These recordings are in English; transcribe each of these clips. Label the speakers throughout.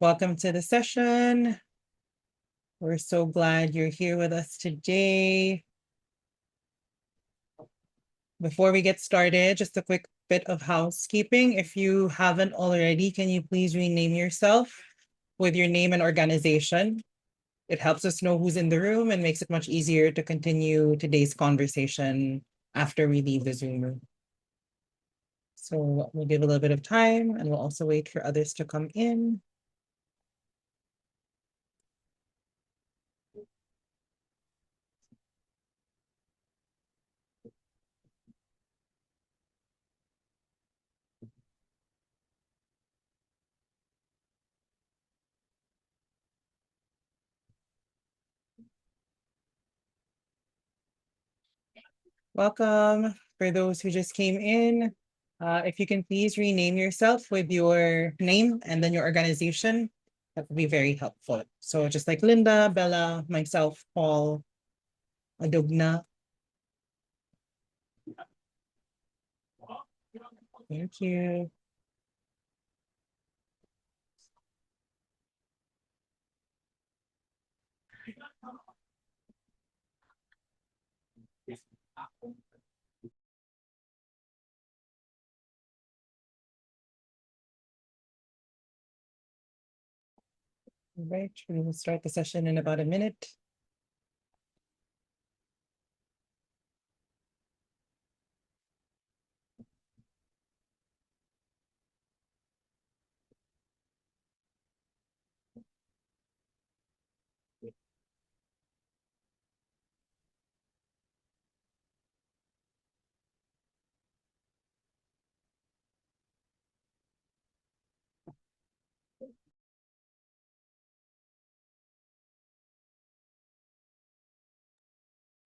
Speaker 1: Welcome to the session. We're so glad you're here with us today. Before we get started, just a quick bit of housekeeping. If you haven't already, can you please rename yourself with your name and organization? It helps us know who's in the room and makes it much easier to continue today's conversation after we leave the Zoom room. So we'll give a little bit of time and we'll also wait for others to come in. Welcome. For those who just came in, if you can please rename yourself with your name and then your organization, that would be very helpful. So just like Linda, Bella, myself, Paul, Adugna. Thank you. All right, we will start the session in about a minute.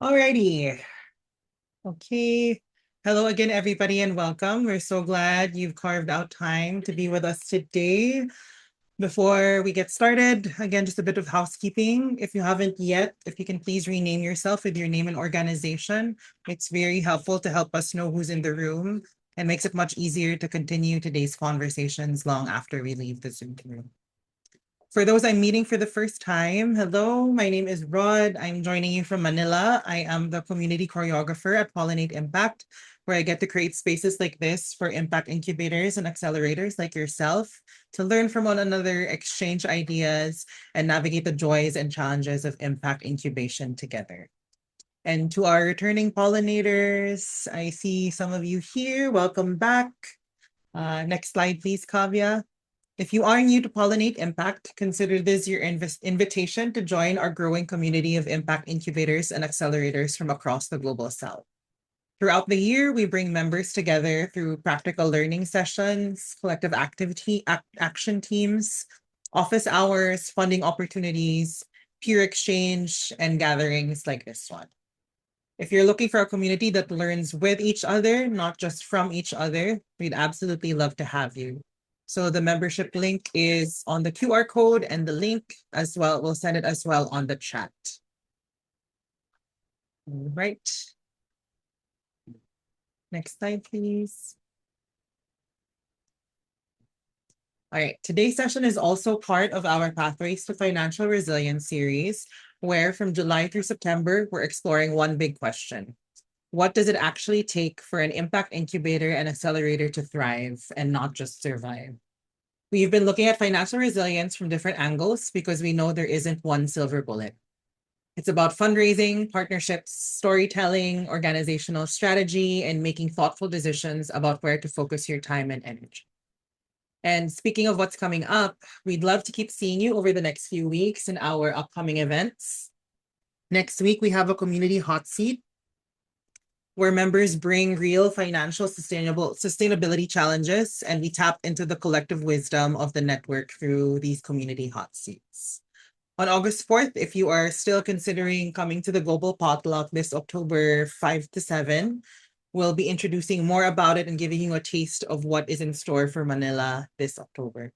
Speaker 1: Alrighty. Okay. Hello again, everybody, and welcome. We're so glad you've carved out time to be with us today. Before we get started, again, just a bit of housekeeping. If you haven't yet, if you can please rename yourself with your name and organization. It's very helpful to help us know who's in the room and makes it much easier to continue today's conversations long after we leave the Zoom room. For those I'm meeting for the first time, hello, my name is Rod. I'm joining you from Manila. I am the community choreographer at Pollinate Impact, where I get to create spaces like this for impact incubators and accelerators like yourself to learn from one another, exchange ideas, and navigate the joys and challenges of impact incubation together. And to our returning pollinators, I see some of you here. Welcome back. Next slide, please, Kavya. If you are new to Pollinate Impact, consider this your invitation to join our growing community of impact incubators and accelerators from across the Global South. Throughout the year, we bring members together through practical learning sessions, collective action teams, office hours, funding opportunities, peer exchange, and gatherings like this one. If you're looking for a community that learns with each other, not just from each other, we'd absolutely love to have you. So the membership link is on the QR code and the link as well. We'll send it as well on the chat. All right. Next slide, please. All right, today's session is also part of our Pathways to Financial Resilience series, where from July through September, we're exploring one big question. What does it actually take for an impact incubator and accelerator to thrive and not just survive? We've been looking at financial resilience from different angles because we know there isn't one silver bullet. It's about fundraising, partnerships, storytelling, organizational strategy, and making thoughtful decisions about where to focus your time and energy. And speaking of what's coming up, we'd love to keep seeing you over the next few weeks in our upcoming events. Next week, we have a community hot seat where members bring real financial sustainability challenges, and we tap into the collective wisdom of the network through these community hot seats. On August 4th, if you are still considering coming to the Global Potluck this October 5 to 7, we'll be introducing more about it and giving you a taste of what is in store for Manila this October.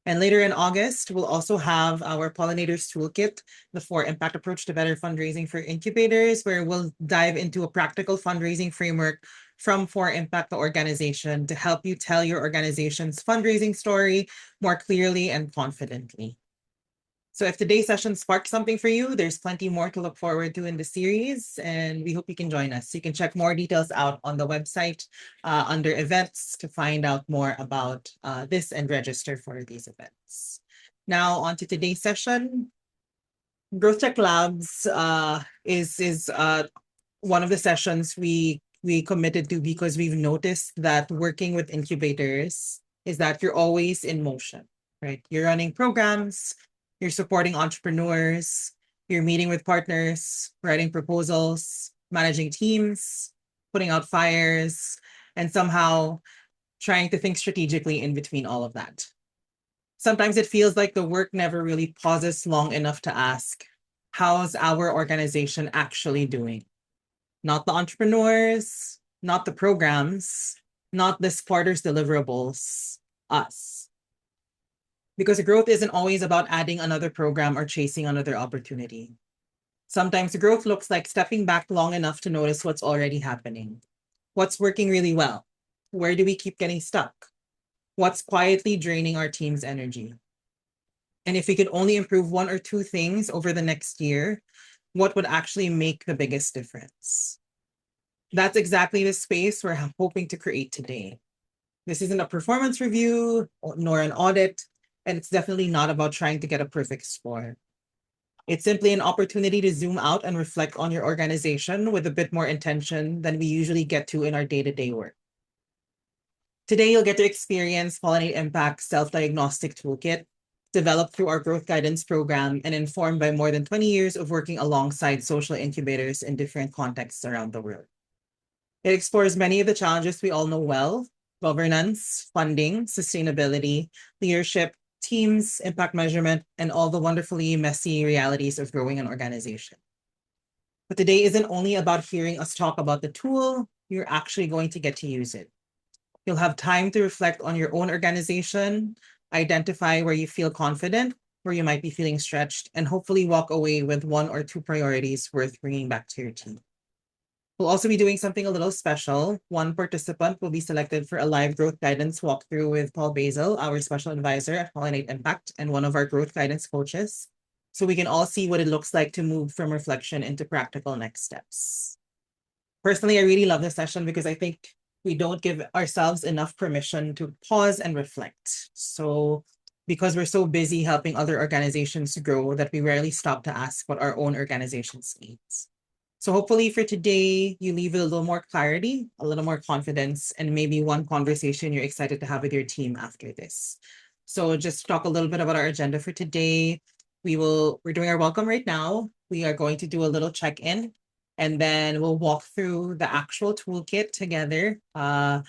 Speaker 1: And later in August, we'll also have our Pollinators Toolkit, the 4 Impact Approach to Better Fundraising for Incubators, where we'll dive into a practical fundraising framework from 4 Impact, the organization, to help you tell your organization's fundraising story more clearly and confidently. So if today's session sparked something for you, there's plenty more to look forward to in the series, and we hope you can join us. You can check more details out on the website under events to find out more about this and register for these events. Now on to today's session. Growth Tech Labs is one of the sessions we committed to because we've noticed that working with incubators is that you're always in motion, right? You're running programs, you're supporting entrepreneurs, you're meeting with partners, writing proposals, managing teams, putting out fires, and somehow trying to think strategically in between all of that. Sometimes it feels like the work never really pauses long enough to ask, how's our organization actually doing? Not the entrepreneurs, not the programs, not this quarter's deliverables, us. Because growth isn't always about adding another program or chasing another opportunity. Sometimes growth looks like stepping back long enough to notice what's already happening. What's working really well? Where do we keep getting stuck? What's quietly draining our team's energy? And if we could only improve 1 or 2 things over the next year, what would actually make the biggest difference? That's exactly the space we're hoping to create today. This isn't a performance review nor an audit, and it's definitely not about trying to get a perfect score. It's simply an opportunity to zoom out and reflect on your organization with a bit more intention than we usually get to in our day-to-day work. Today, you'll get to experience Pollinate Impact's self-diagnostic toolkit, developed through our growth guidance program and informed by more than 20 years of working alongside social incubators in different contexts around the world. It explores many of the challenges we all know well: governance, funding, sustainability, leadership, teams, impact measurement, and all the wonderfully messy realities of growing an organization. But today isn't only about hearing us talk about the tool, you're actually going to get to use it. You'll have time to reflect on your own organization, identify where you feel confident, where you might be feeling stretched, and hopefully walk away with 1 or 2 priorities worth bringing back to your team. We'll also be doing something a little special. 1 participant will be selected for a live growth guidance walkthrough with Paul Basil, our special advisor at Pollinate Impact and one of our growth guidance coaches, so we can all see what it looks like to move from reflection into practical next steps. Personally, I really love this session because I think we don't give ourselves enough permission to pause and reflect. So because we're so busy helping other organizations grow that we rarely stop to ask what our own organizations needs. So hopefully for today, you leave with a little more clarity, a little more confidence, and maybe 1 conversation you're excited to have with your team after this. So just talk a little bit about our agenda for today. We're doing our welcome right now. We are going to do a little check-in, and then we'll walk through the actual toolkit together. And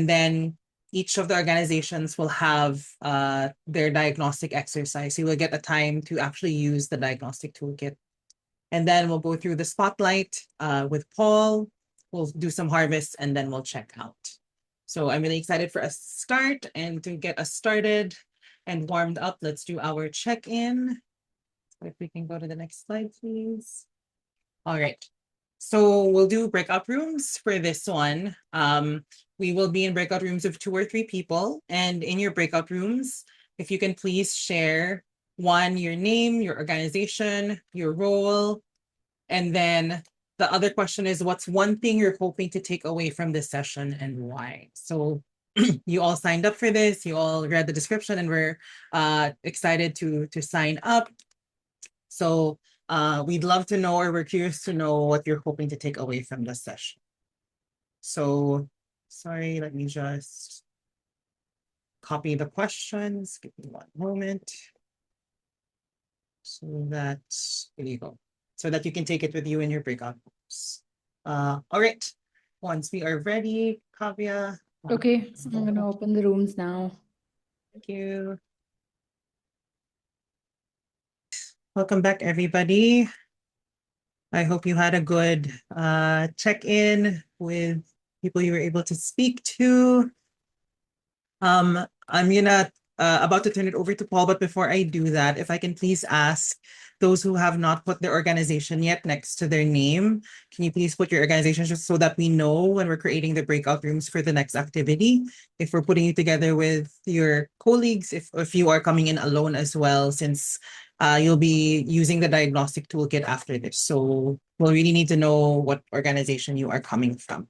Speaker 1: then each of the organizations will have their diagnostic exercise. So you will get a time to actually use the diagnostic toolkit. And then we'll go through the spotlight with Paul. We'll do some harvests and then we'll check out. So I'm really excited for us to start, and to get us started and warmed up, let's do our check-in. If we can go to the next slide, please. All right. So we'll do breakout rooms for this one. We will be in breakout rooms of 2 or 3 people. And in your breakout rooms, if you can please share 1, your name, your organization, your role, and then the other question is, what's 1 thing you're hoping to take away from this session and why? So you all signed up for this, you all read the description, and we're excited to sign up. So we'd love to know, or we're curious to know, what you're hoping to take away from this session. So sorry, let me just copy the questions. Give me 1 moment. So that, there you go. So that you can take it with you in your breakout rooms. All right. Once we are ready, Kavya.
Speaker 2: Okay, I'm gonna open the rooms now.
Speaker 1: Thank you. Welcome back, everybody. I hope you had a good check-in with people you were able to speak to. I'm gonna about to turn it over to Paul, but before I do that, if I can please ask those who have not put their organization yet next to their name, can you please put your organization just so that we know when we're creating the breakout rooms for the next activity? If we're putting it together with your colleagues, if you are coming in alone as well, since you'll be using the diagnostic toolkit after this. So we'll really need to know what organization you are coming from.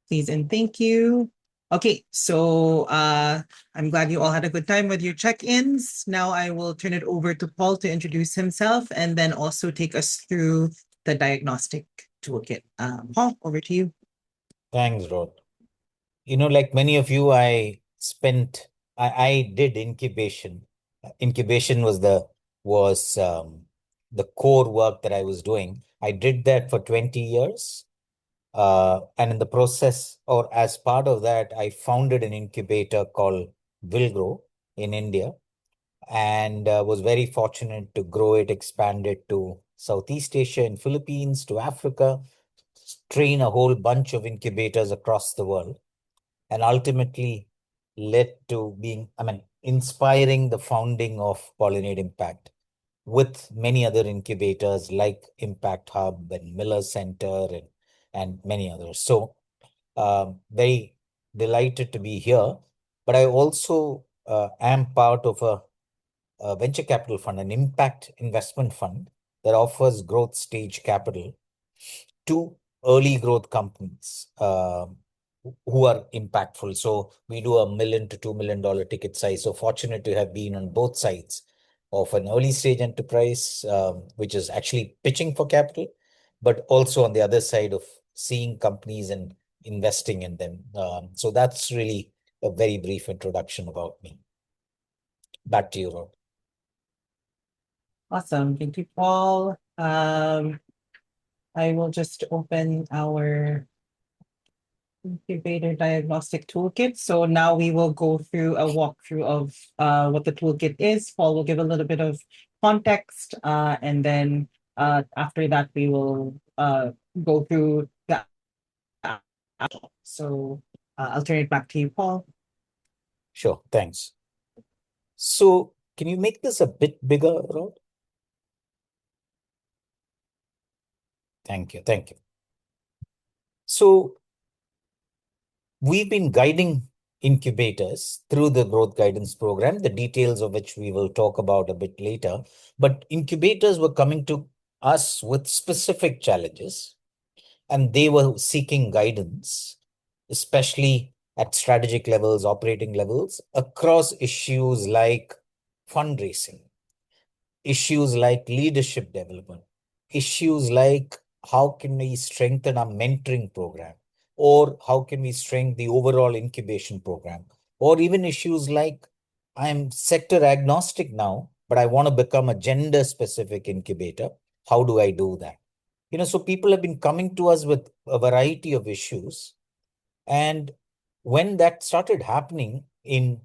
Speaker 1: Please and thank you. Okay, so I'm glad you all had a good time with your check-ins. Now I will turn it over to Paul to introduce himself and then also take us through the diagnostic toolkit. Paul, over to you.
Speaker 3: Thanks, Rod. Like many of you, I did incubation. Incubation was the core work that I was doing. I did that for 20 years. And in the process, or as part of that, I founded an incubator called Villgro in India, and was very fortunate to grow it, expand it to Southeast Asia and Philippines, to Africa, train a whole bunch of incubators across the world, and ultimately led to inspiring the founding of Pollinate Impact with many other incubators like Impact Hub and Miller Center and many others. So very delighted to be here. But I also am part of a venture capital fund, an impact investment fund that offers growth stage capital to early growth companies who are impactful. So we do $1 million to $2 million ticket size. So fortunate to have been on both sides of an early stage enterprise, which is actually pitching for capital, but also on the other side of seeing companies and investing in them. So that's really a very brief introduction about me. Back to you, Rod.
Speaker 1: Awesome. Thank you, Paul. I will just open our Incubator Diagnostic Toolkit. So now we will go through a walkthrough of what the toolkit is. Paul will give a little bit of context, and then after that we will go through the. So I'll turn it back to you, Paul.
Speaker 3: Sure, thanks. So can you make this a bit bigger, Rod? Thank you. So we've been guiding incubators through the growth guidance program, the details of which we will talk about a bit later. But incubators were coming to us with specific challenges, and they were seeking guidance, especially at strategic levels, operating levels, across issues like fundraising, issues like leadership development, issues like how can we strengthen our mentoring program, or how can we strengthen the overall incubation program, or even issues like I'm sector agnostic now, but I want to become a gender specific incubator. How do I do that? So people have been coming to us with a variety of issues. And when that started happening we've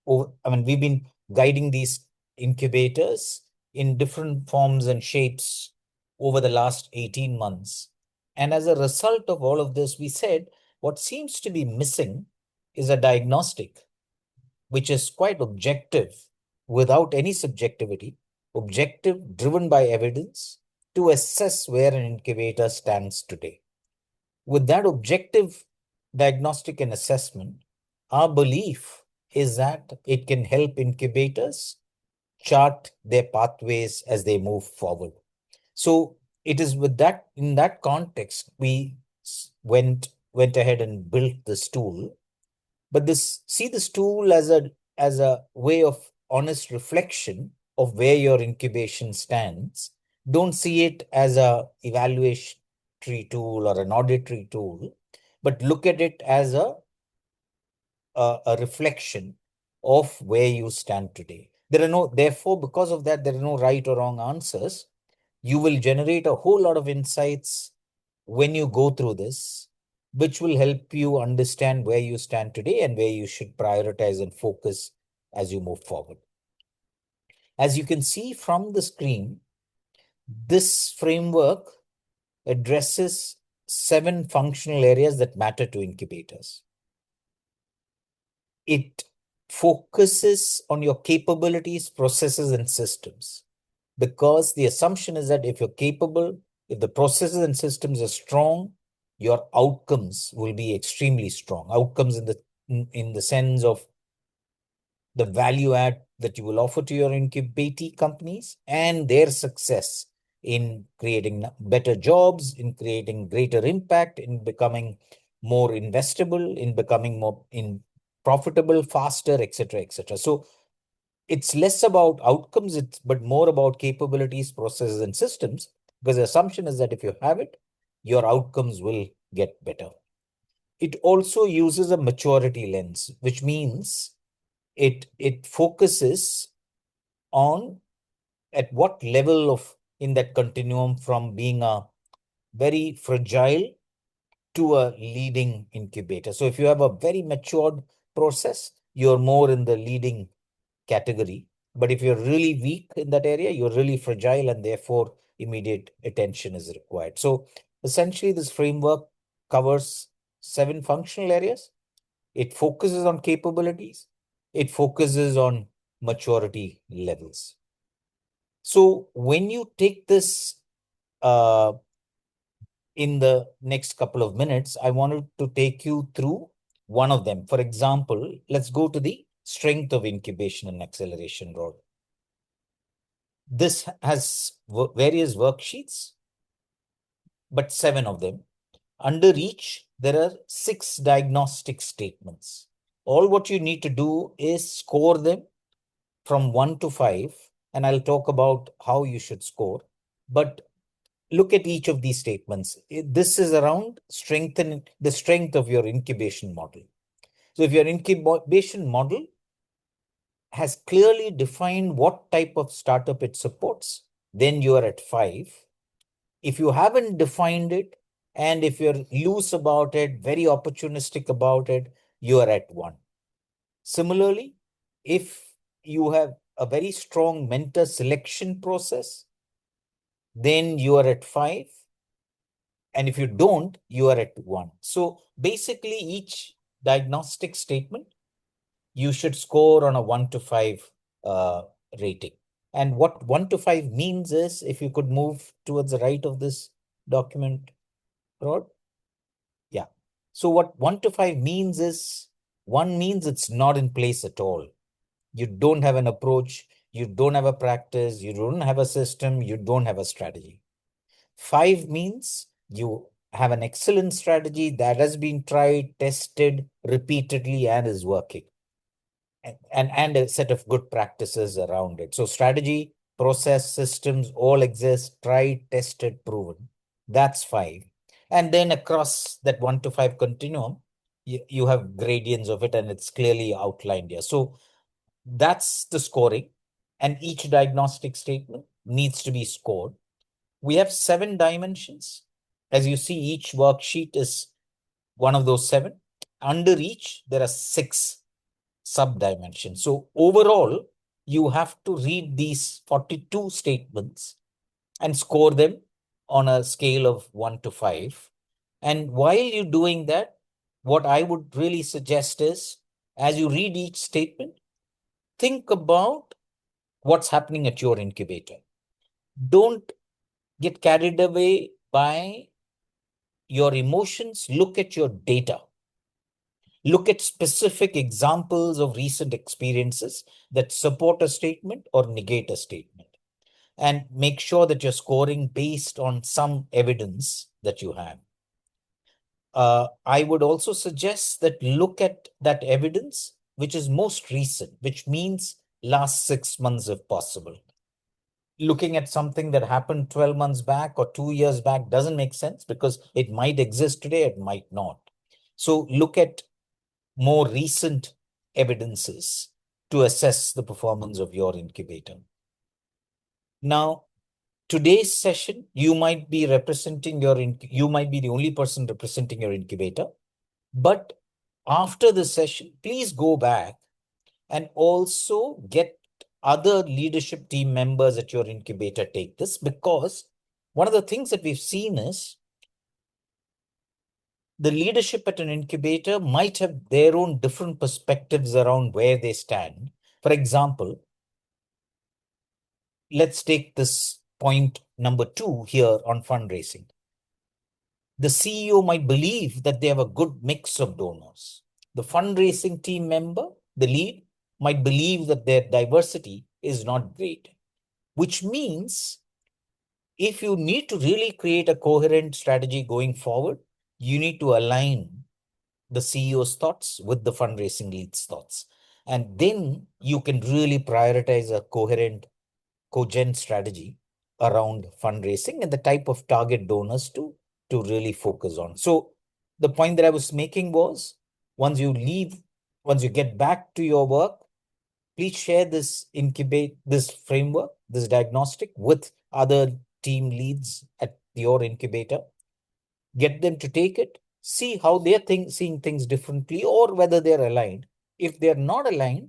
Speaker 3: been guiding these incubators in different forms and shapes over the last 18 months. And as a result of all of this, we said what seems to be missing is a diagnostic, which is quite objective, without any subjectivity, objective, driven by evidence, to assess where an incubator stands today. With that objective diagnostic and assessment, our belief is that it can help incubators chart their pathways as they move forward. So it is with that, in that context, we went ahead and built this tool. But see this tool as a way of honest reflection of where your incubation stands. Don't see it as a evaluatory tool or an auditory tool, but look at it as a reflection of where you stand today. Therefore, because of that, there are no right or wrong answers. You will generate a whole lot of insights when you go through this, which will help you understand where you stand today and where you should prioritize and focus as you move forward. As you can see from the screen, this framework addresses 7 functional areas that matter to incubators. It focuses on your capabilities, processes, and systems. Because the assumption is that if you're capable, if the processes and systems are strong, your outcomes will be extremely strong. Outcomes in the sense of the value add that you will offer to your incubatee companies and their success in creating better jobs, in creating greater impact, in becoming more investable, in becoming more profitable, faster, etc., etc. So it's less about outcomes, but more about capabilities, processes, and systems, because the assumption is that if you have it, your outcomes will get better. It also uses a maturity lens, which means it focuses on at what level of in that continuum from being a very fragile to a leading incubator. So if you have a very matured process, you're more in the leading category. But if you're really weak in that area, you're really fragile, and therefore immediate attention is required. So essentially, this framework covers 7 functional areas. It focuses on capabilities. It focuses on maturity levels. So when you take this in the next couple of minutes, I wanted to take you through one of them. For example, let's go to the strength of incubation and acceleration role. This has various worksheets, but 7 of them. Under each, there are 6 diagnostic statements. All what you need to do is score them from 1 to 5, and I'll talk about how you should score. But look at each of these statements. This is around strengthening the strength of your incubation model. So if your incubation model has clearly defined what type of startup it supports, then you are at 5. If you haven't defined it, and if you're loose about it, very opportunistic about it, you are at 1. Similarly, if you have a very strong mentor selection process, then you are at 5. And if you don't, you are at 1. So basically, each diagnostic statement, you should score on a 1 to 5 rating. And what 1 to 5 means is, if you could move towards the right of this document, Rod. Yeah. So what 1 to 5 means is, 1 means it's not in place at all. You don't have an approach, you don't have a practice, you don't have a system, you don't have a strategy. 5 means you have an excellent strategy that has been tried, tested repeatedly, and is working. And a set of good practices around it. So strategy, process, systems all exist, tried, tested, proven. That's 5. And then across that 1 to 5 continuum, you have gradients of it, and it's clearly outlined here. So that's the scoring, and each diagnostic statement needs to be scored. We have 7 dimensions. As you see, each worksheet is one of those 7. Under each, there are 6 sub-dimensions. So overall, you have to read these 42 statements and score them on a scale of 1 to 5. And while you're doing that, what I would really suggest is, as you read each statement, think about what's happening at your incubator. Don't get carried away by your emotions. Look at your data. Look at specific examples of recent experiences that support a statement or negate a statement. And make sure that you're scoring based on some evidence that you have. I would also suggest that look at that evidence which is most recent, which means last 6 months if possible. Looking at something that happened 12 months back or 2 years back doesn't make sense, because it might exist today, it might not. So look at more recent evidences to assess the performance of your incubator. Now, today's session, you might be representing you might be the only person representing your incubator. But after the session, please go back and also get other leadership team members at your incubator take this, because one of the things that we've seen is the leadership at an incubator might have their own different perspectives around where they stand. For example, let's take this point number 2 here on fundraising. The CEO might believe that they have a good mix of donors. The fundraising team member, the lead, might believe that their diversity is not great, which means if you need to really create a coherent strategy going forward, you need to align the CEO's thoughts with the fundraising lead's thoughts. And then you can really prioritize a coherent, cogent strategy around fundraising and the type of target donors to really focus on. So the point that I was making was, once you get back to your work, please share this framework, this diagnostic with other team leads at your incubator. Get them to take it, see how they're seeing things differently or whether they're aligned. If they're not aligned,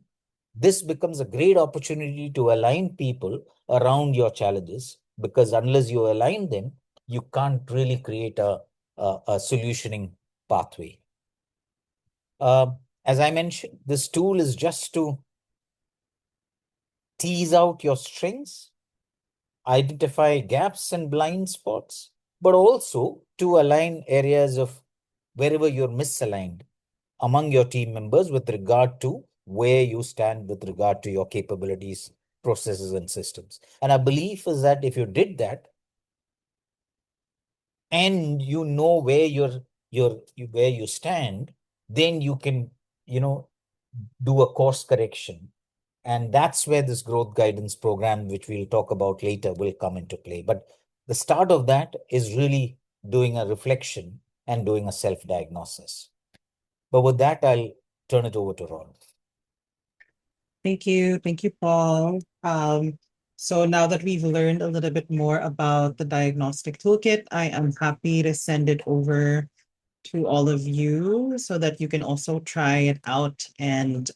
Speaker 3: this becomes a great opportunity to align people around your challenges, because unless you align them, you can't really create a solutioning pathway. As I mentioned, this tool is just to tease out your strengths, identify gaps and blind spots, but also to align areas of wherever you're misaligned among your team members with regard to where you stand with regard to your capabilities, processes, and systems. And our belief is that if you did that, and you know where where you stand, then you can, do a course correction. And that's where this growth guidance program, which we'll talk about later, will come into play. But the start of that is really doing a reflection and doing a self-diagnosis. But with that, I'll turn it over to Ron.
Speaker 1: Thank you, Paul. So now that we've learned a little bit more about the diagnostic toolkit, I am happy to send it over to all of you so that you can also try it out and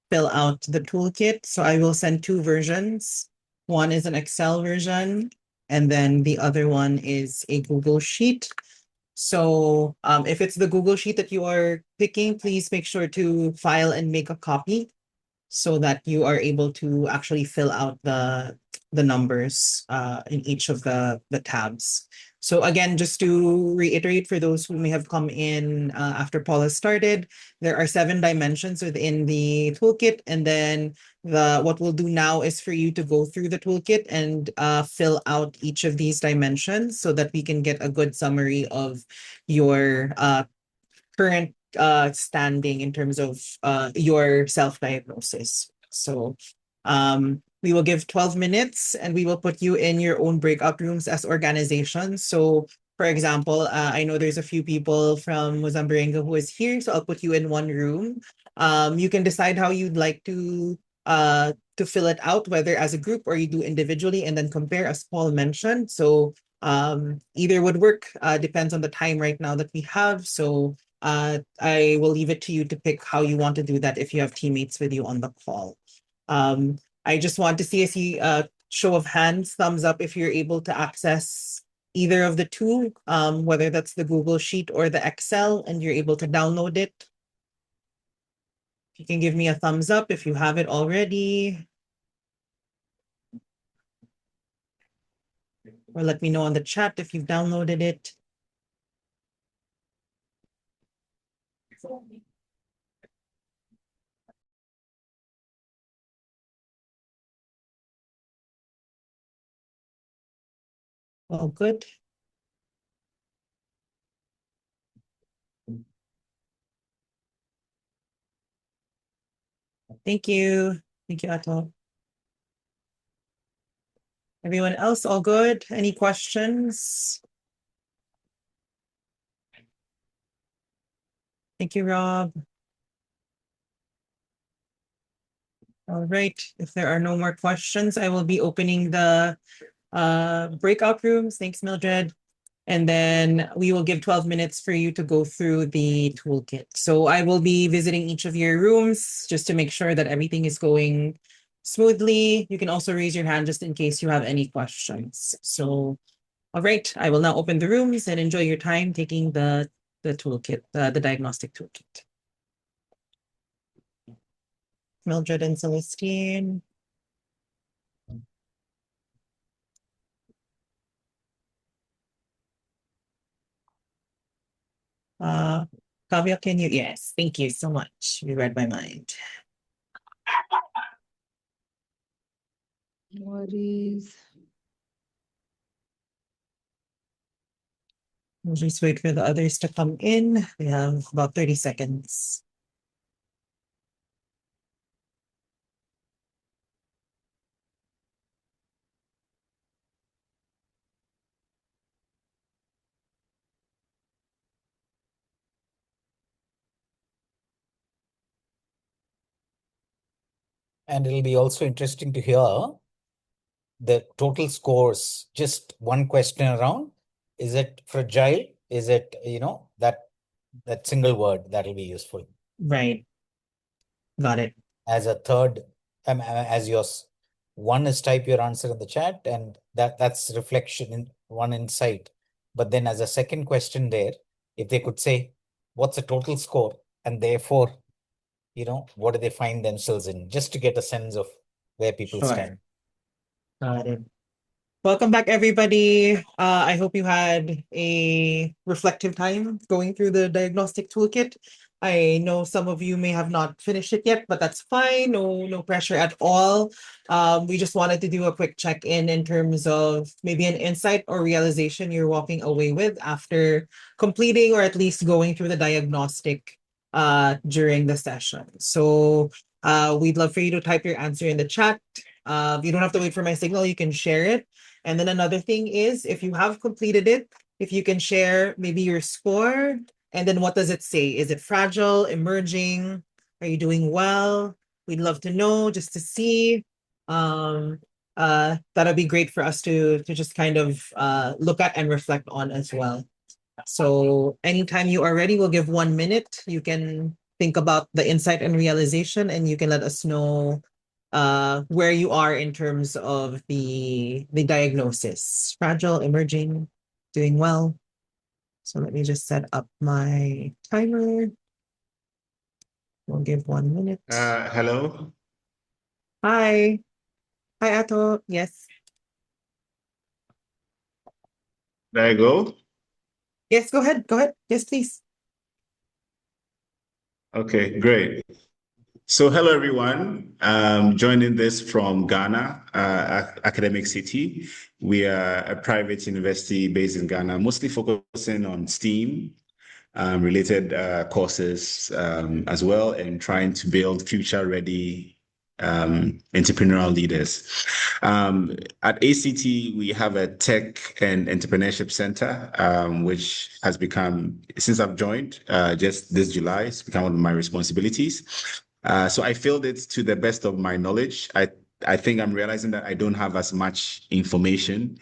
Speaker 1: fill out the toolkit. So I will send 2 versions. One is an Excel version, and then the other one is a Google Sheet. So if it's the Google Sheet that you are picking, please make sure to file and make a copy so that you are able to actually fill out the numbers in each of the tabs. So again, just to reiterate for those who may have come in after Paul has started, there are 7 dimensions within the toolkit. And then what we'll do now is for you to go through the toolkit and fill out each of these dimensions so that we can get a good summary of your current standing in terms of your self-diagnosis. So we will give 12 minutes and we will put you in your own breakout rooms as organizations. So for example, I know there's a few people from Mozambique who is here, so I'll put you in one room. You can decide how you'd like to fill it out, whether as a group or you do individually, and then compare, as Paul mentioned. So either would work, depends on the time right now that we have. So I will leave it to you to pick how you want to do that if you have teammates with you on the call. I just want to see a show of hands, thumbs up if you're able to access either of the 2, whether that's the Google Sheet or the Excel, and you're able to download it. You can give me a thumbs up if you have it already. Or let me know on the chat if you've downloaded it. All good. Thank you. Thank you, Atul. Everyone else, all good? Any questions? Thank you, Rob. All right. If there are no more questions, I will be opening the breakout rooms. Thanks, Mildred. And then we will give 12 minutes for you to go through the toolkit. So I will be visiting each of your rooms just to make sure that everything is going smoothly. You can also raise your hand just in case you have any questions. So, all right, I will now open the rooms and enjoy your time taking the the toolkit, the diagnostic toolkit. Mildred and Celestine. Kavya, can you? Yes, thank you so much. You read my mind.
Speaker 2: No worries.
Speaker 1: We'll just wait for the others to come in. We have about 30 seconds.
Speaker 3: And it'll be also interesting to hear the total scores, just one question around. Is it fragile? Is it, that single word that'll be useful.
Speaker 1: Right. Got it.
Speaker 3: As a third, as yours, one is type your answer in the chat, and that's reflection in one insight. But then as a second question there, if they could say, what's the total score? And therefore, what do they find themselves in? Just to get a sense of where people
Speaker 1: Sure.
Speaker 3: stand.
Speaker 1: Got it. Welcome back, everybody. I hope you had a reflective time going through the diagnostic toolkit. I know some of you may have not finished it yet, but that's fine. No pressure at all. We just wanted to do a quick check-in in terms of maybe an insight or realization you're walking away with after completing or at least going through the diagnostic during the session. So we'd love for you to type your answer in the chat. You don't have to wait for my signal. You can share it. And then another thing is, if you have completed it, if you can share maybe your score, and then what does it say? Is it fragile, emerging? Are you doing well? We'd love to know, just to see. That'll be great for us to just kind of look at and reflect on as well. So anytime you are ready, we'll give 1 minute. You can think about the insight and realization, and you can let us know where you are in terms of the diagnosis. Fragile, emerging, doing well. So let me just set up my timer. We'll give 1 minute.
Speaker 4: Hello.
Speaker 1: Hi. Hi, Ato. Yes.
Speaker 4: There I go.
Speaker 1: Yes, go ahead. Go ahead. Yes, please.
Speaker 4: Okay, great. So hello, everyone. Joining this from Ghana, Academic City. We are a private university based in Ghana, mostly focusing on STEAM related courses as well, and trying to build future-ready entrepreneurial leaders. At ACT, we have a tech and entrepreneurship center, which has become, since I've joined just this July, it's become one of my responsibilities. So I filled it to the best of my knowledge. I think I'm realizing that I don't have as much information,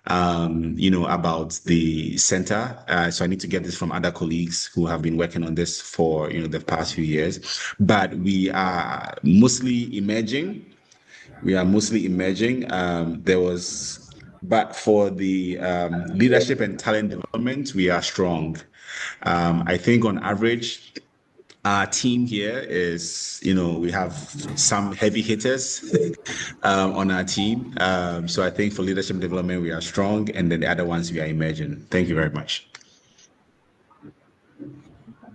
Speaker 4: about the center. So I need to get this from other colleagues who have been working on this for, the past few years. But we are mostly emerging. But for the leadership and talent development, we are strong. I think on average, our team here is, we have some heavy hitters on our team. So I think for leadership development, we are strong, and then the other ones, we are emerging. Thank you very much.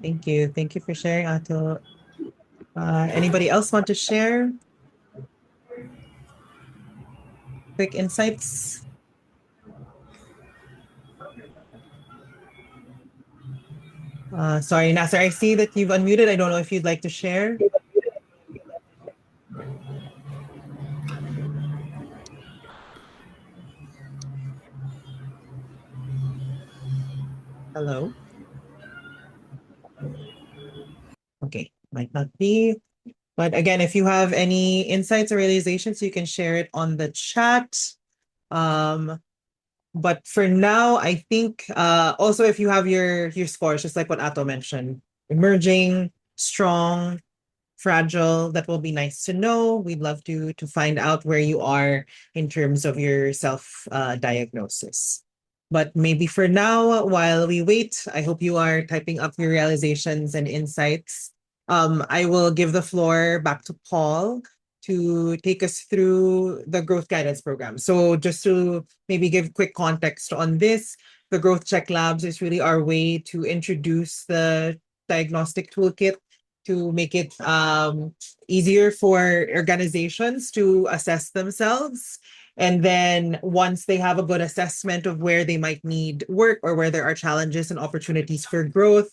Speaker 1: Thank you. Thank you for sharing, Ato. Anybody else want to share quick insights? Sorry, Nasser, I see that you've unmuted. I don't know if you'd like to share. Hello. Okay, might not be. But again, if you have any insights or realizations, you can share it on the chat. But for now, I think also if you have your scores, just like what Ato mentioned, emerging, strong, fragile, that will be nice to know. We'd love to find out where you are in terms of your self diagnosis. But maybe for now, while we wait, I hope you are typing up your realizations and insights. I will give the floor back to Paul to take us through the growth guidance program. So just to maybe give quick context on this, the Growth Check Labs is really our way to introduce the diagnostic toolkit to make it easier for organizations to assess themselves. And then once they have a good assessment of where they might need work or where there are challenges and opportunities for growth,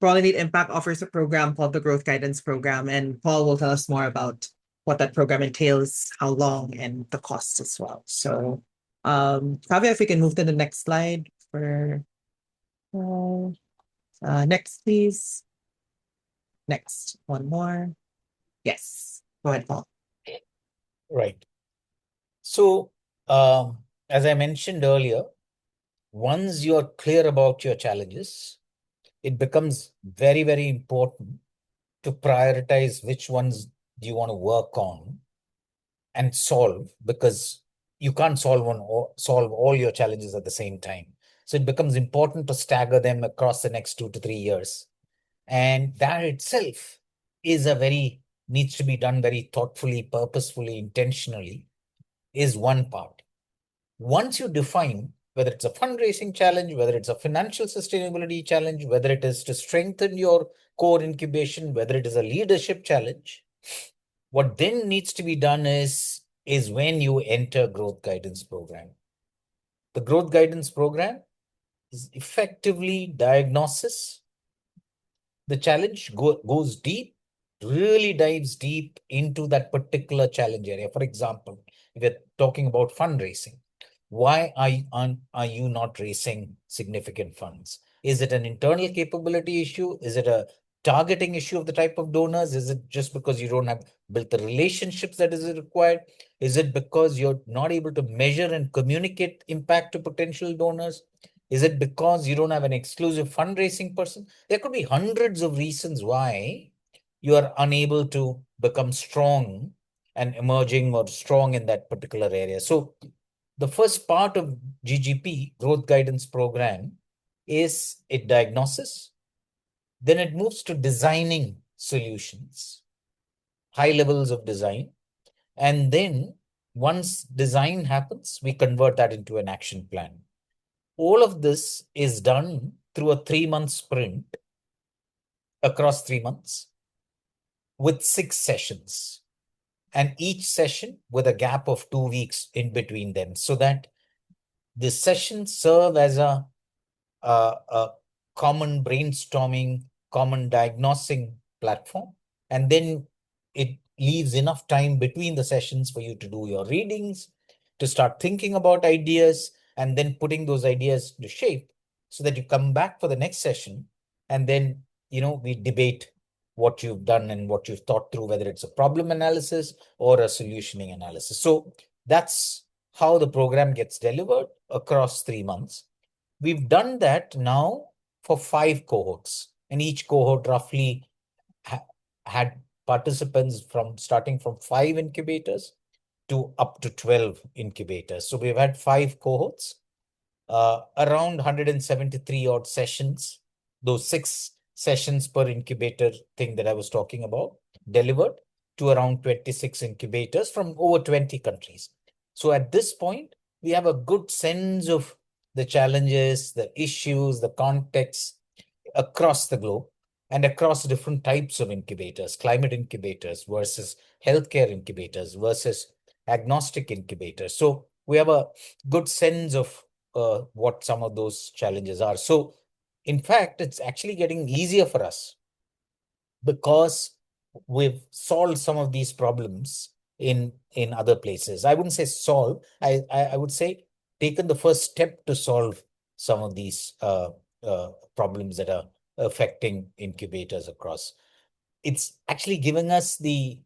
Speaker 1: Pollinate Impact offers a program called the Growth Guidance Program. And Paul will tell us more about what that program entails, how long, and the costs as well. So, Kavya, if we can move to the next slide for next, please. Next, one more. Yes, go ahead, Paul.
Speaker 3: Right. So, as I mentioned earlier, once you're clear about your challenges, it becomes very, very important to prioritize which ones do you want to work on and solve, because you can't solve all your challenges at the same time. So it becomes important to stagger them across the next 2 to 3 years. And that itself needs to be done very thoughtfully, purposefully, intentionally, is one part. Once you define whether it's a fundraising challenge, whether it's a financial sustainability challenge, whether it is to strengthen your core incubation, whether it is a leadership challenge, what then needs to be done is when you enter growth guidance program. The growth guidance program is effectively diagnosis. The challenge goes deep, really dives deep into that particular challenge area. For example, if you're talking about fundraising, why are you not raising significant funds? Is it an internal capability issue? Is it a targeting issue of the type of donors? Is it just because you don't have built the relationships that is required? Is it because you're not able to measure and communicate impact to potential donors? Is it because you don't have an exclusive fundraising person? There could be hundreds of reasons why you are unable to become strong and emerging or strong in that particular area. So the first part of GGP, Growth Guidance Program, is it diagnoses. Then it moves to designing solutions, high levels of design. And then once design happens, we convert that into an action plan. All of this is done through a 3-month sprint across 3 months with 6 sessions, and each session with a gap of 2 weeks in between them, so that the sessions serve as a common brainstorming, common diagnosing platform. And then it leaves enough time between the sessions for you to do your readings, to start thinking about ideas, and then putting those ideas to shape so that you come back for the next session. And then, we debate what you've done and what you've thought through, whether it's a problem analysis or a solutioning analysis. So that's how the program gets delivered across 3 months. We've done that now for 5 cohorts, and each cohort roughly had participants starting from 5 incubators to up to 12 incubators. So we've had 5 cohorts, around 173 odd sessions, those 6 sessions per incubator thing that I was talking about, delivered to around 26 incubators from over 20 countries. So at this point, we have a good sense of the challenges, the issues, the context across the globe and across different types of incubators, climate incubators versus healthcare incubators versus agnostic incubators. So we have a good sense of what some of those challenges are. So in fact, it's actually getting easier for us because we've solved some of these problems in other places. I wouldn't say solve, I would say taken the first step to solve some of these problems that are affecting incubators across. It's actually giving us the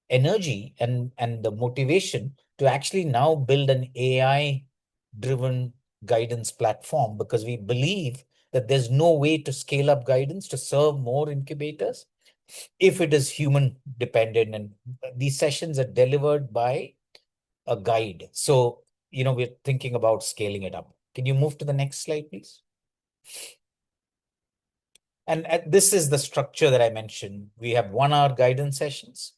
Speaker 3: energy and the motivation to actually now build an AI-driven guidance platform, because we believe that there's no way to scale up guidance to serve more incubators if it is human dependent, and these sessions are delivered by a guide. So, we're thinking about scaling it up. Can you move to the next slide, please? And this is the structure that I mentioned. We have 1 hour guidance sessions,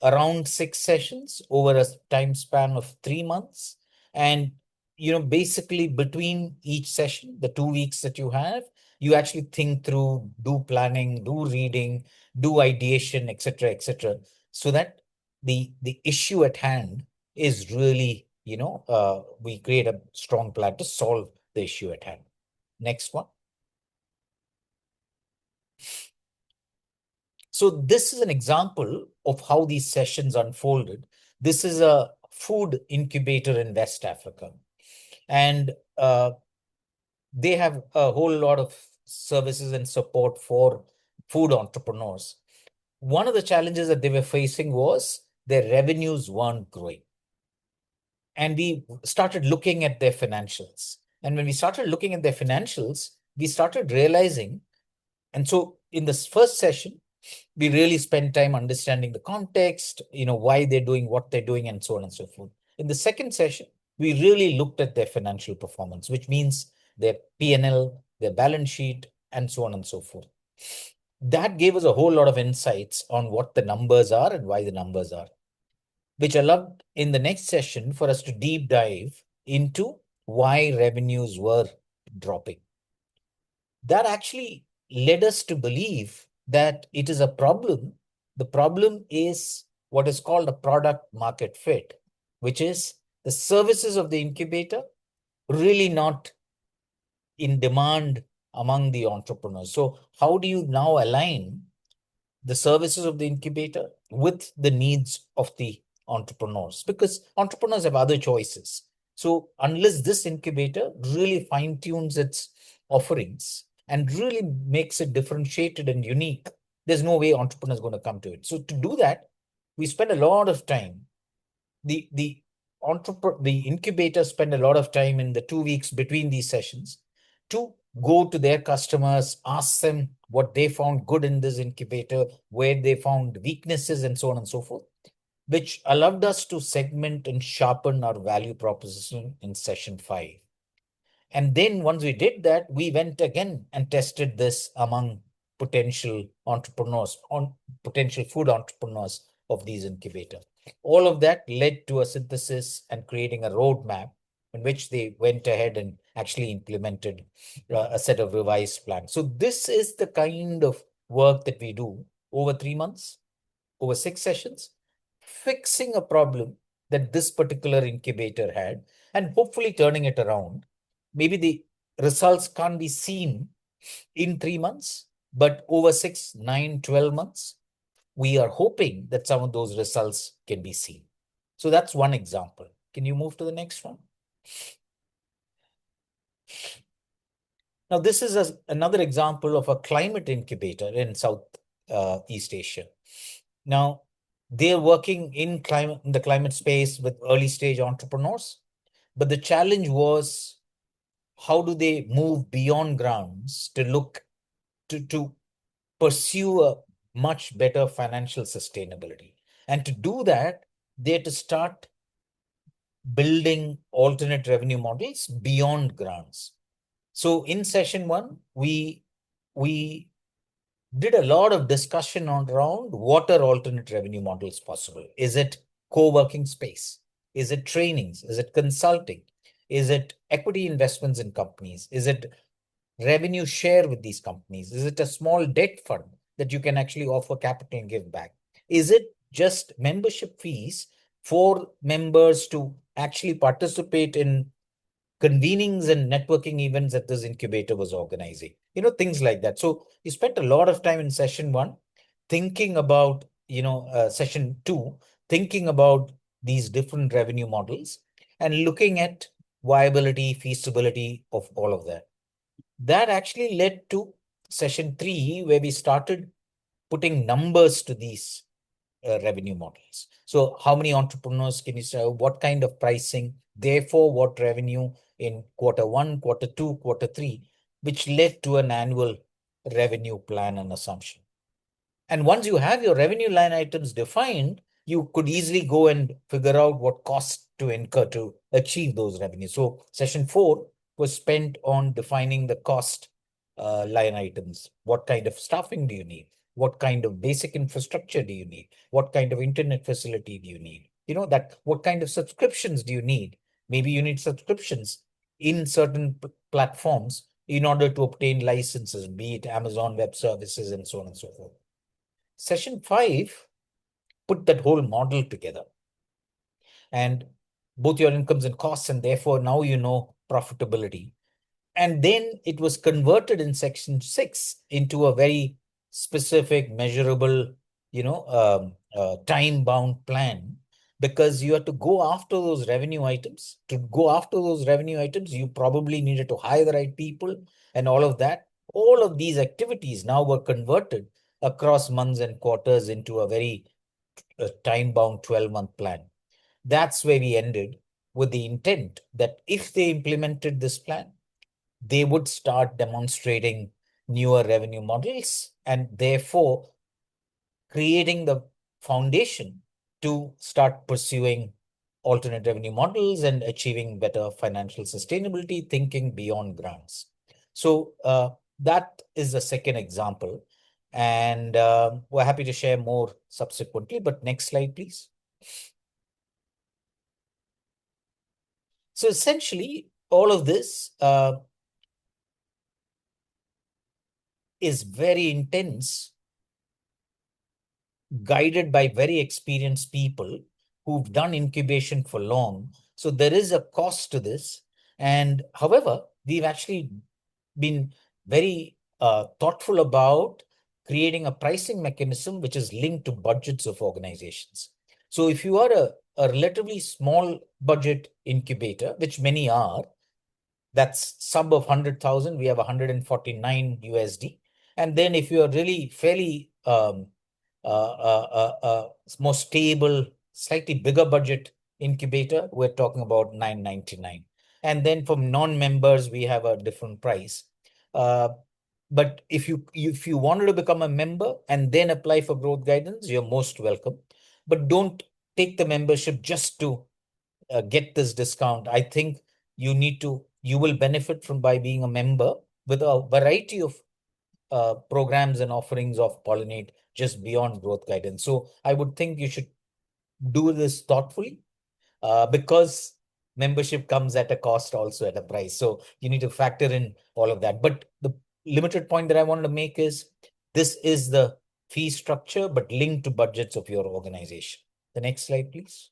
Speaker 3: around 6 sessions over a time span of 3 months. And, basically between each session, the 2 weeks that you have, you actually think through, do planning, do reading, do ideation, etc., so that the issue at hand is really, we create a strong plan to solve the issue at hand. Next one. So this is an example of how these sessions unfolded. This is a food incubator in West Africa. And they have a whole lot of services and support for food entrepreneurs. One of the challenges that they were facing was their revenues weren't growing. And we started looking at their financials. And when we started looking at their financials, we started realizing, and so in this first session, we really spent time understanding the context, why they're doing what they're doing, and so on and so forth. In the second session, we really looked at their financial performance, which means their P&L, their balance sheet, and so on and so forth. That gave us a whole lot of insights on what the numbers are and why the numbers are, which allowed in the next session for us to deep dive into why revenues were dropping. That actually led us to believe that it is a problem. The problem is what is called a product market fit, which is the services of the incubator really not in demand among the entrepreneurs. So how do you now align the services of the incubator with the needs of the entrepreneurs? Because entrepreneurs have other choices. So unless this incubator really fine-tunes its offerings and really makes it differentiated and unique, there's no way entrepreneurs are going to come to it. So to do that, we spend a lot of time. The incubators spend a lot of time in the 2 weeks between these sessions to go to their customers, ask them what they found good in this incubator, where they found weaknesses, and so on and so forth, which allowed us to segment and sharpen our value proposition in session 5. And then once we did that, we went again and tested this among potential entrepreneurs, potential food entrepreneurs of these incubators. All of that led to a synthesis and creating a roadmap in which they went ahead and actually implemented a set of revised plans. So this is the kind of work that we do over 3 months, over 6 sessions, fixing a problem that this particular incubator had and hopefully turning it around. Maybe the results can't be seen in 3 months, but over 6, 9, 12 months, we are hoping that some of those results can be seen. So that's one example. Can you move to the next one? Now, this is another example of a climate incubator in Southeast Asia. Now, they're working in the climate space with early stage entrepreneurs, but the challenge was, how do they move beyond grounds to look to pursue a much better financial sustainability? And to do that, they had to start building alternate revenue models beyond grants. So in session 1, we did a lot of discussion around what are alternate revenue models possible. Is it co-working space? Is it trainings? Is it consulting? Is it equity investments in companies? Is it revenue share with these companies? Is it a small debt fund that you can actually offer capital and give back? Is it just membership fees for members to actually participate in convenings and networking events that this incubator was organizing? Things like that. So we spent a lot of time in session 1 thinking about, session 2, thinking about these different revenue models and looking at viability, feasibility of all of that. That actually led to session 3, where we started putting numbers to these revenue models. So how many entrepreneurs can you serve? What kind of pricing? Therefore, what revenue in quarter 1, quarter 2, quarter 3, which led to an annual revenue plan and assumption. And once you have your revenue line items defined, you could easily go and figure out what costs to incur to achieve those revenues. So session 4 was spent on defining the cost line items. What kind of staffing do you need? What kind of basic infrastructure do you need? What kind of internet facility do you need? What kind of subscriptions do you need? Maybe you need subscriptions in certain platforms in order to obtain licenses, be it Amazon Web Services and so on and so forth. Session 5 put that whole model together. And both your incomes and costs, and therefore now you know profitability. And then it was converted in section 6 into a very specific, measurable, time-bound plan, because you had to go after those revenue items. To go after those revenue items, you probably needed to hire the right people and all of that. All of these activities now were converted across months and quarters into a very time-bound 12-month plan. That's where we ended, with the intent that if they implemented this plan, they would start demonstrating newer revenue models and therefore creating the foundation to start pursuing alternate revenue models and achieving better financial sustainability, thinking beyond grants. So that is the second example. And we're happy to share more subsequently, but next slide, please. So essentially, all of this is very intense, guided by very experienced people who've done incubation for long. So there is a cost to this. And however, we've actually been very thoughtful about creating a pricing mechanism which is linked to budgets of organizations. So if you are a relatively small budget incubator, which many are, that's sub of 100,000, we have 149 USD. And then if you are really fairly more stable, slightly bigger budget incubator, we're talking about 999. And then from non-members, we have a different price. But if you wanted to become a member and then apply for growth guidance, you're most welcome. But don't take the membership just to get this discount. I think you will benefit from by being a member with a variety of programs and offerings of Pollinate just beyond growth guidance. So I would think you should do this thoughtfully because membership comes at a cost, also at a price. So you need to factor in all of that. But the limited point that I wanted to make is this is the fee structure, but linked to budgets of your organization. The next slide, please.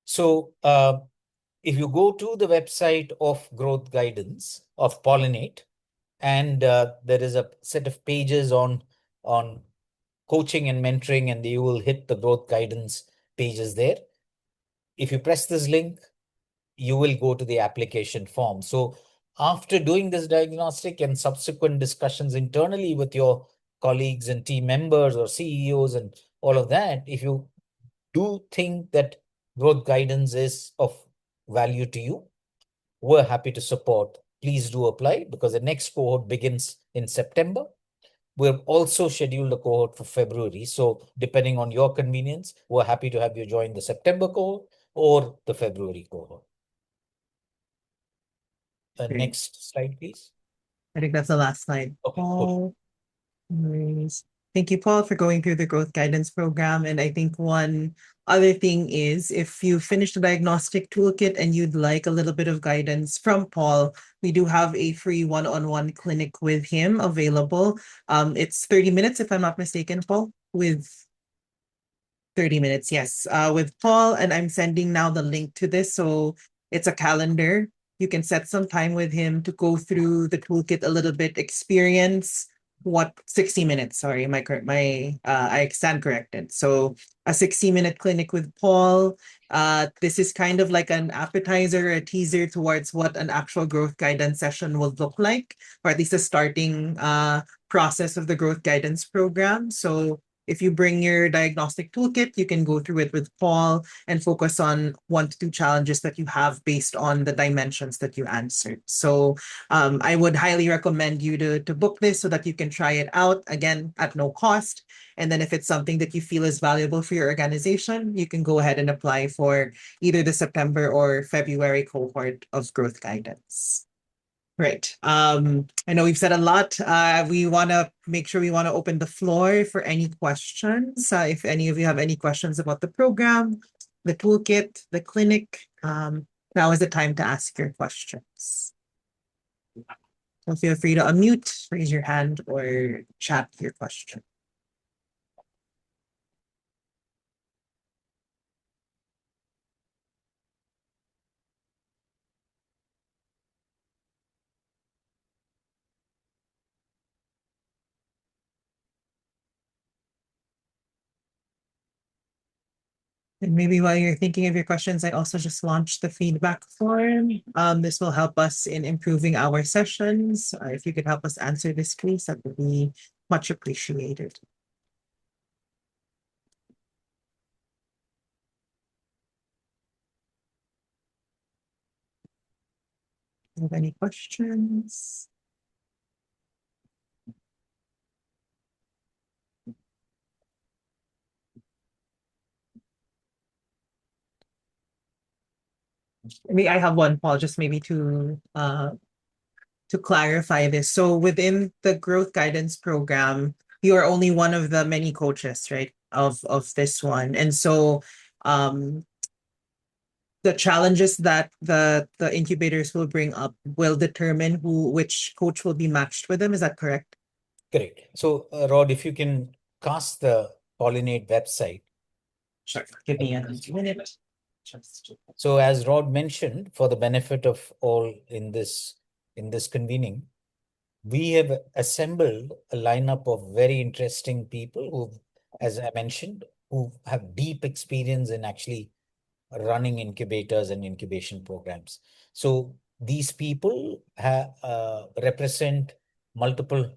Speaker 3: So if you go to the website of growth guidance of Pollinate, and there is a set of pages on coaching and mentoring, and you will hit the growth guidance pages there. If you press this link, you will go to the application form. So after doing this diagnostic and subsequent discussions internally with your colleagues and team members or CEOs and all of that, if you do think that growth guidance is of value to you, we're happy to support. Please do apply, because the next cohort begins in September. We've also scheduled a cohort for February. So depending on your convenience, we're happy to have you join the September cohort or the February cohort. Next slide, please.
Speaker 1: I think that's the last slide.
Speaker 3: Okay,
Speaker 1: Paul. Thank you, Paul, for going through the growth guidance program. And I think one other thing is, if you finish the diagnostic toolkit and you'd like a little bit of guidance from Paul, we do have a free one-on-one clinic with him available. It's 30 minutes, if I'm not mistaken, Paul, with 30 minutes, yes, with Paul. And I'm sending now the link to this. So it's a calendar. You can set some time with him to go through the toolkit a little bit, experience 60 minutes. Sorry, I stand corrected. So a 60-minute clinic with Paul. This is kind of like an appetizer, a teaser towards what an actual growth guidance session will look like, or at least a starting process of the growth guidance program. So if you bring your diagnostic toolkit, you can go through it with Paul and focus on 1 to 2 challenges that you have based on the dimensions that you answered. So I would highly recommend you to book this so that you can try it out, again, at no cost. And then if it's something that you feel is valuable for your organization, you can go ahead and apply for either the September or February cohort of growth guidance. Right. I know we've said a lot. We want to make sure we want to open the floor for any questions. If any of you have any questions about the program, the toolkit, the clinic, now is the time to ask your questions. So feel free to unmute, raise your hand, or chat your question. And maybe while you're thinking of your questions, I also just launched the feedback form. This will help us in improving our sessions. If you could help us answer this, please, that would be much appreciated. Do you have any questions? Maybe I have one, Paul, just maybe to clarify this. So within the growth guidance program, you are only one of the many coaches, right, of this one. And so the challenges that the incubators will bring up will determine which coach will be matched with them. Is that correct?
Speaker 3: Correct. So, Rod, if you can cast the Pollinate website.
Speaker 1: Sure. Give me a minute.
Speaker 3: So, as Rod mentioned, for the benefit of all in this convening, we have assembled a lineup of very interesting people who, as I mentioned, who have deep experience in actually running incubators and incubation programs. So these people represent multiple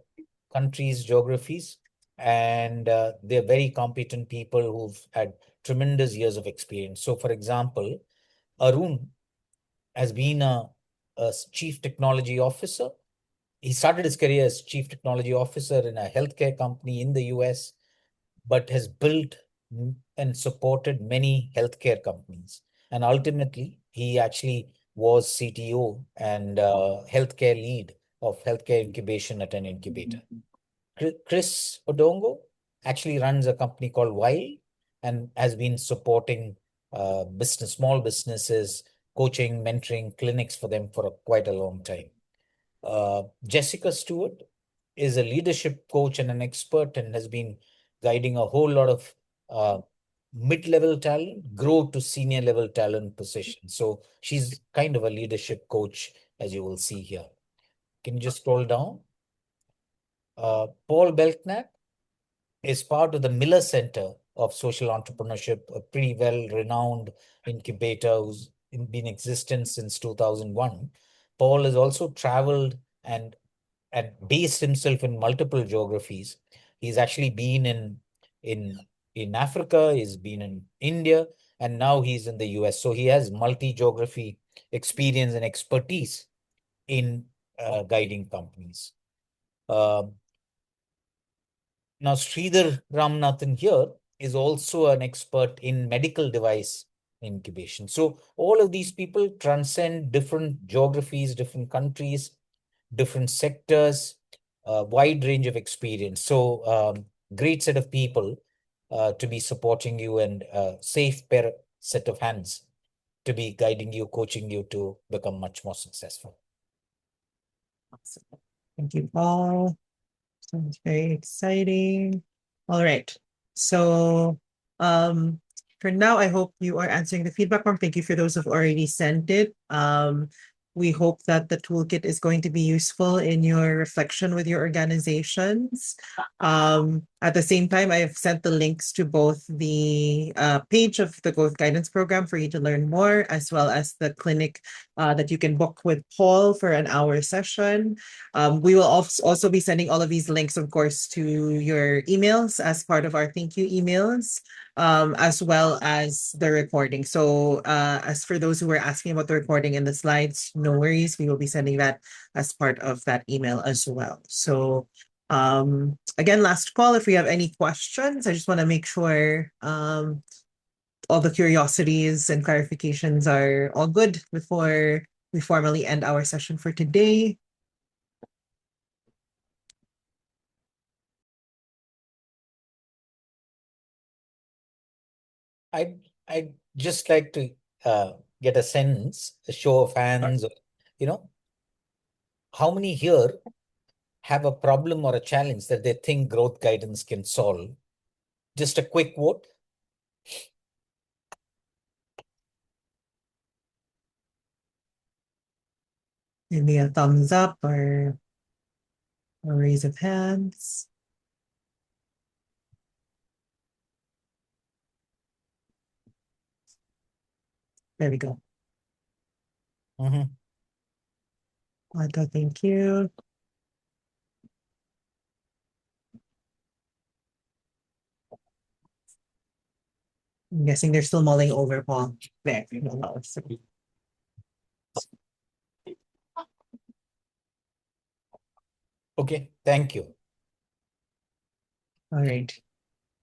Speaker 3: countries, geographies, and they're very competent people who've had tremendous years of experience. So, for example, Arun has been a chief technology officer. He started his career as chief technology officer in a healthcare company in the US, but has built and supported many healthcare companies. And ultimately, he actually was CTO and healthcare lead of healthcare incubation at an incubator. Chris Odongo actually runs a company called Wild and has been supporting small businesses, coaching, mentoring clinics for them for quite a long time. Jessica Stewart is a leadership coach and an expert and has been guiding a whole lot of mid-level talent grow to senior level talent positions. So she's kind of a leadership coach, as you will see here. Can you just scroll down? Paul Belknap is part of the Miller Center of Social Entrepreneurship, a pretty well-renowned incubator who's been in existence since 2001. Paul has also traveled and based himself in multiple geographies. He's actually been in Africa, he's been in India, and now he's in the US. So he has multi-geography experience and expertise in guiding companies. Now, Sridhar Ramanathan here is also an expert in medical device incubation. So all of these people transcend different geographies, different countries, different sectors, a wide range of experience. So great set of people to be supporting you and a safe pair set of hands to be guiding you, coaching you to become much more successful.
Speaker 1: Awesome. Thank you, Paul. Sounds very exciting. All right. So for now, I hope you are answering the feedback form. Thank you for those who've already sent it. We hope that the toolkit is going to be useful in your reflection with your organizations. At the same time, I have sent the links to both the page of the Growth Guidance Program for you to learn more, as well as the clinic that you can book with Paul for an hour session. We will also be sending all of these links, of course, to your emails as part of our thank you emails, as well as the recording. So as for those who were asking about the recording and the slides, no worries. We will be sending that as part of that email as well. So again, last call. If we have any questions, I just want to make sure all the curiosities and clarifications are all good before we formally end our session for today.
Speaker 3: I'd just like to get a sense, a show of hands, how many here have a problem or a challenge that they think growth guidance can solve? Just a quick vote.
Speaker 1: Maybe a thumbs up or a raise of hands. There we go. Thank you. I'm guessing they're still mulling over, Paul. There.
Speaker 3: Okay, thank you.
Speaker 1: All right.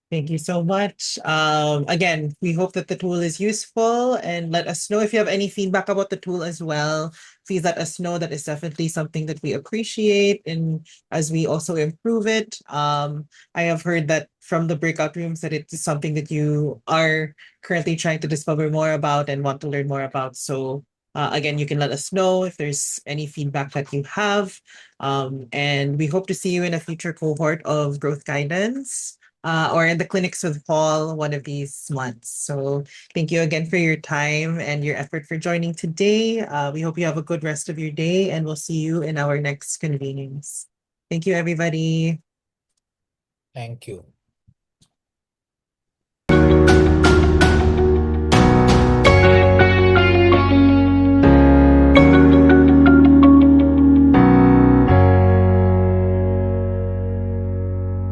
Speaker 1: Thank you so much. Again, we hope that the tool is useful, and let us know if you have any feedback about the tool as well. Please let us know. That is definitely something that we appreciate, and as we also improve it. I have heard that from the breakout rooms that it is something that you are currently trying to discover more about and want to learn more about. So again, you can let us know if there's any feedback that you have. And we hope to see you in a future cohort of growth guidance. Or in the clinics with Paul one of these months. So thank you again for your time and your effort for joining today. We hope you have a good rest of your day, and we'll see you in our next convenings. Thank you, everybody.
Speaker 3: Thank you.